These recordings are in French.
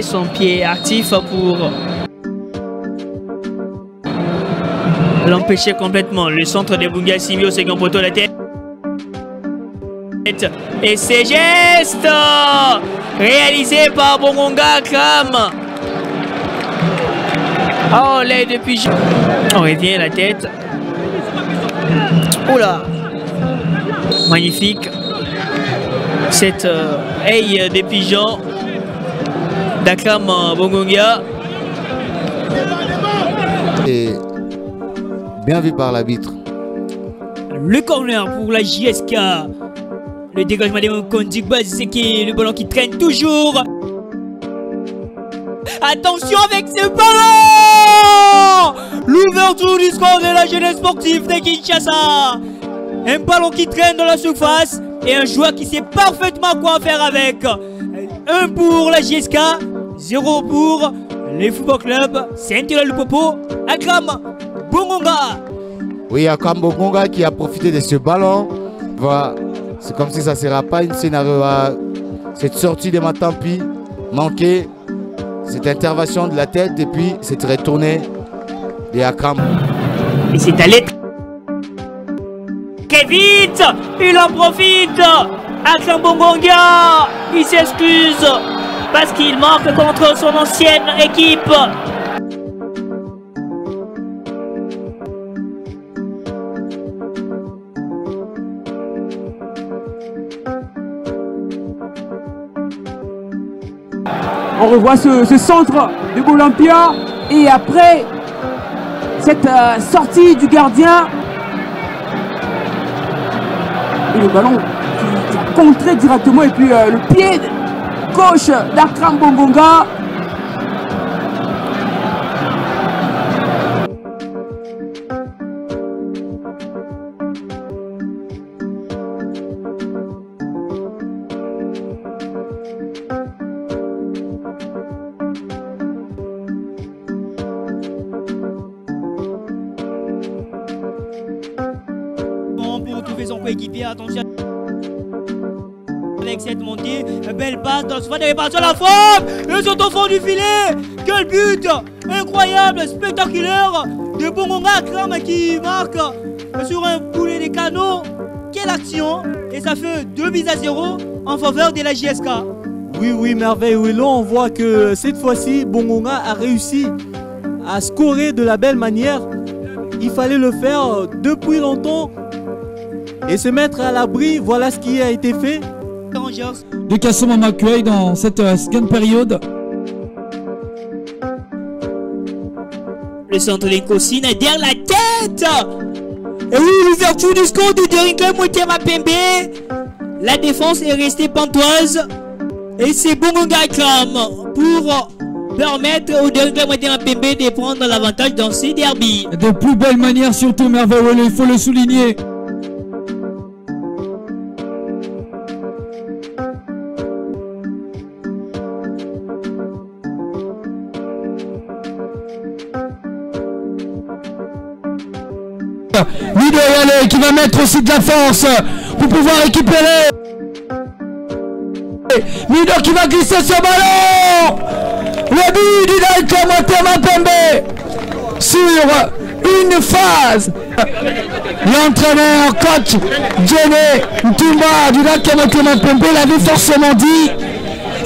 Son pied actif pour l'empêcher complètement. Le centre de Bunga Simi au second poteau, la tête. Et ses gestes réalisés par Bongonga Akram. Oh, l'aide de pigeon. On revient la tête. Oula. Magnifique. Cette aile des pigeons d'Akram Bongonga. Et bien vu par l'arbitre. Le corner pour la JSK. Le dégagement de Kondigba, c'est qui le ballon qui traîne toujours. Attention avec ce ballon. L'ouverture du score de la jeunesse sportive de Kinshasa. Un ballon qui traîne dans la surface et un joueur qui sait parfaitement quoi faire avec. 1 pour la JSK, 0 pour les football club Saint-Hilaire-le-Popo. Akram Bongonga. Oui, Akram Bongonga qui a profité de ce ballon. Voilà. C'est comme si ça ne sera pas une scénario à cette sortie de Matampi manquée, cette intervention de la tête et puis cette retournée de Akram. Et c'est allé très vite, il en profite. Akram Bongonga, il s'excuse parce qu'il manque contre son ancienne équipe. On revoit ce centre de Olympia et après cette sortie du gardien et le ballon qui a contré directement et puis le pied gauche d'Akram Bongonga. Pour retrouver son coéquipier, attention avec cette montée, belle passe dans le soin de réparation, la frappe, ils sont au fond du filet, quel but incroyable, spectaculaire de Bongonga Akram qui marque sur un boulet des canaux, quelle action, et ça fait 2-0 en faveur de la JSK. Oui, merveille, oui, là on voit que cette fois-ci, Bongonga a réussi à scorer de la belle manière, il fallait le faire depuis longtemps, et se mettre à l'abri, voilà ce qui a été fait. De Kassoma Makuei dans cette seconde période. Le centre de Nkosine derrière la tête. Et oui, l'ouverture du score de Deringue Motema Pembe. La défense est restée pantoise. Et c'est Bongonga Akram pour permettre au Deringue Motema Pembe de prendre l'avantage dans ces derbies. De plus belle manière surtout, merveilleux, il faut le souligner. Mido Yale qui va mettre aussi de la force pour pouvoir récupérer. Mido qui va glisser ce ballon. Le but du Daika Motema Pembe sur une phase. L'entraîneur coach Djene Ntumba du Daika Motema Pembe l'avait forcément dit.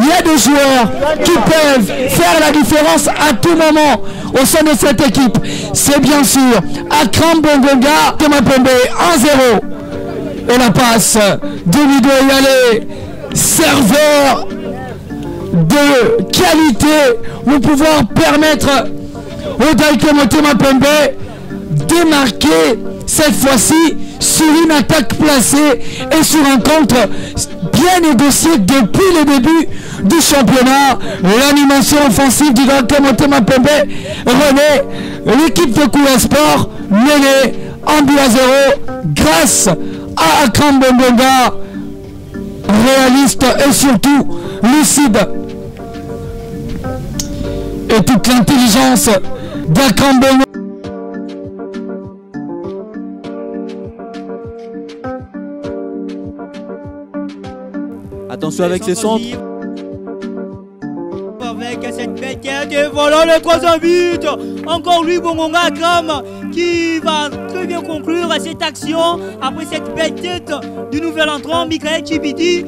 Il y a des joueurs qui peuvent faire la différence à tout moment au sein de cette équipe. C'est bien sûr Akram Bongonga, Motema Pembe 1-0. Et la passe de Mido Yale, serveur de qualité pour pouvoir permettre au Daika Motema Pembe de marquer cette fois-ci sur une attaque placée et sur un contre bien négocié depuis le début du championnat. L'animation offensive du Daika Motema Pembe renaît l'équipe de Kouya Sport menée en 2-0 grâce à Akram Bongonga, réaliste et surtout lucide. Et toute l'intelligence d'Akram Bongonga. Attention avec ses centres. avec cette belle tête. Et voilà le troisième but. Encore lui, Bongonga Akram, qui va très bien conclure cette action après cette belle tête du nouvel entrant, Michael Chibidi.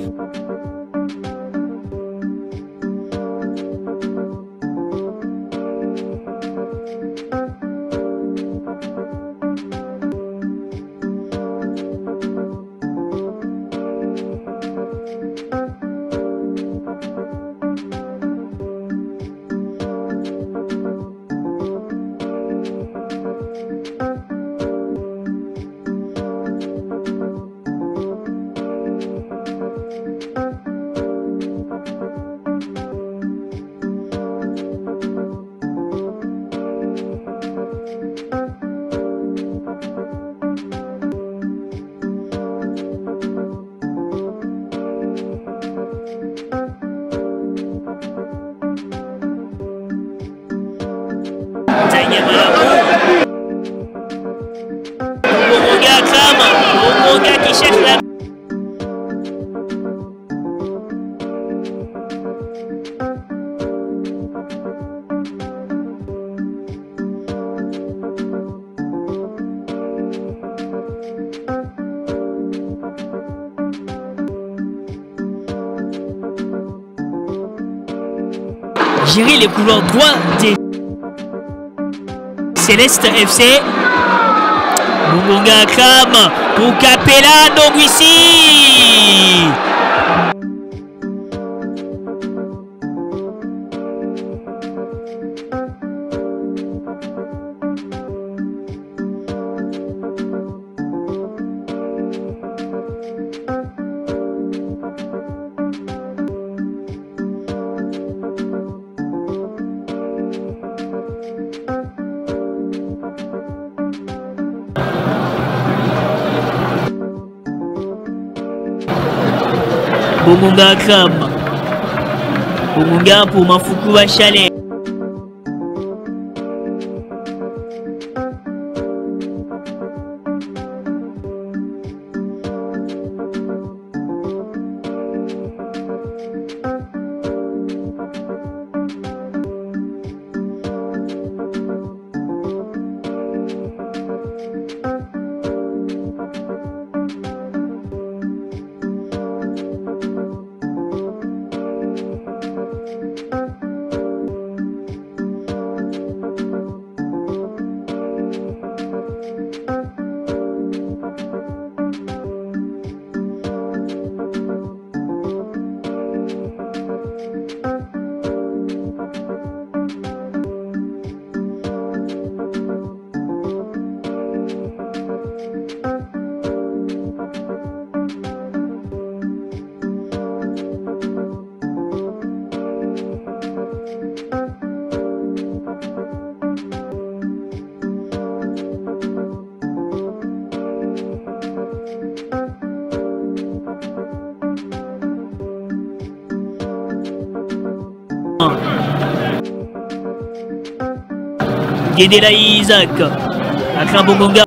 Qui cherche la... Gérer les couloirs droits des Céleste FC. Bongonga Akram pour Capella Nongwisi. Bongonga Akram. Bongonga pour Mafuku Achale. Guédela Isaac. Akram Bongonga.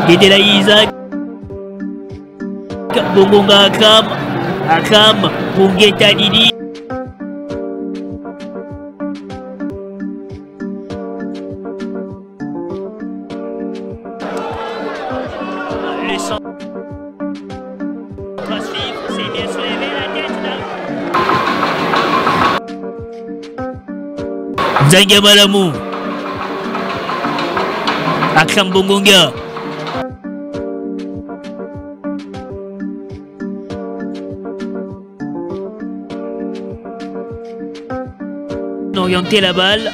Guédela Isaac. Bongonga Akram. Akram pour Guetta Didi. Le centre va suivre, c'est bien se lever la tête là. Zanga Malamou. Akram Bongonga. orienter la balle.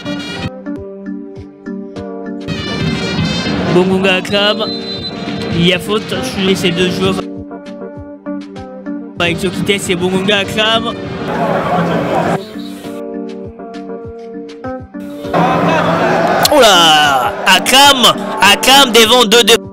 Bongonga Akram. Il y a faute chez ces deux joueurs. Avec Jokites et Bongonga Akram. Oh là, Akram devant 2-2.